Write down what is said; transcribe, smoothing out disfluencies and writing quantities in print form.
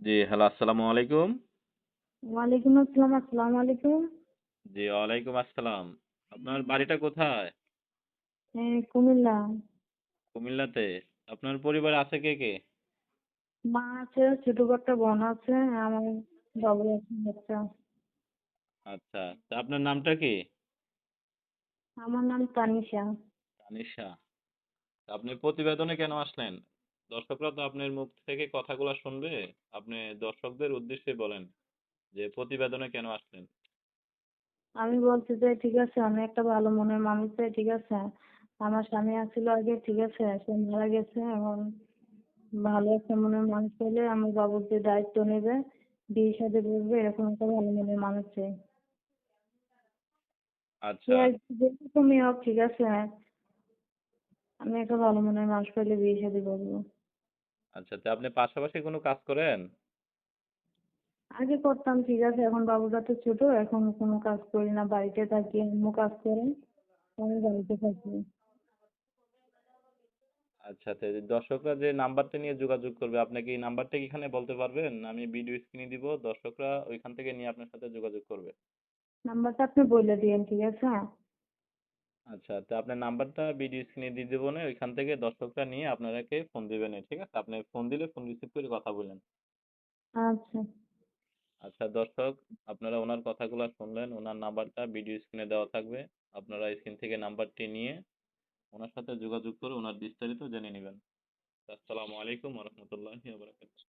জি, hello আসসালামু আলাইকুম। ওয়ালাইকুম আসসালাম, আসসালামু আলাইকুম। জি, ওয়ালাইকুম আসসালাম। আপনার বাড়িটা কোথায়? হ্যাঁ, কুমিল্লা। কুমিল্লাতে। আপনার পরিবারে আছে কে কে? মা আছে, ছোট একটা বোন আছে, আমার বাবু আছে বাচ্চা। আচ্ছা। তা আপনার নামটা কি? আমার নাম তানিশা। তানিশা। তা আপনি প্রতিবেদনে কেন আসলেন? দর্শকরা তো আপনার মুখ থেকে কথাগুলা শুনবে। আপনি দর্শকদের উদ্দেশ্যে বলেন যে প্রতিবেদনে কেন আসলেন? আমি বলছি যে ঠিক আছে, আমি একটা ভালো মনের মানুষ চাই, ঠিক আছে। আমার স্বামী আছিল আগে, ঠিক আছে, সে মারা গেছে। এখন ভালো একটা মনের মানুষ পেলে আমার বাবুর যে দায়িত্ব নেবে, বিয়ে শাদী করবে, এরকম একটা ভালো মনের মানুষ চাই। সে আচ্ছা, আর যেরকমই হোক, ঠিক আছে, আমি একটা ভালো মনের মানুষ পেলে বিয়ে শাদী করবো। আচ্ছা। তা আপনি পাশাপাশি কোনো কাজ করেন? আগে করতাম, ঠিক আছে, এখন বাবুটা তো ছোট, এখন কোনো কাজ করি না, বাড়িতে থাকি। আম্মু কাজ করে, আমি বাড়িতে থাকি। আচ্ছা, তো দর্শকরা যে নাম্বারটা নিয়ে যোগাযোগ করবে, আপনি কি এই নাম্বারটা কি এখানে বলতে পারবেন? আমি ভিডিও স্ক্রিনে দিব, দর্শকরা ওইখান থেকে নিয়ে আপনার সাথে যোগাযোগ করবে। নাম্বারটা আপনি বলে দিয়েন, ঠিক আছে। আচ্ছা, তো আপনার নাম্বারটা ভিডিও স্ক্রিনে দিয়ে দেবো না, ওইখান থেকে দর্শকরা নিয়ে আপনাকে ফোন দিবেন, ঠিক আছে? আপনি ফোন দিলে ফোন রিসিভ করে কথা বলেন। আচ্ছা। আচ্ছা দর্শক, আপনারা ওনার কথাগুলো শুনলেন, ওনার নাম্বারটা ভিডিও স্ক্রিনে দেওয়া থাকবে। আপনারা স্ক্রিন থেকে নাম্বারটি নিয়ে ওনার সাথে যোগাযোগ করে ওনার বিস্তারিত জেনে নেবেন। আসসালামু আলাইকুম ওয়া রাহমাতুল্লাহি ওয়া বারাকাতুহু।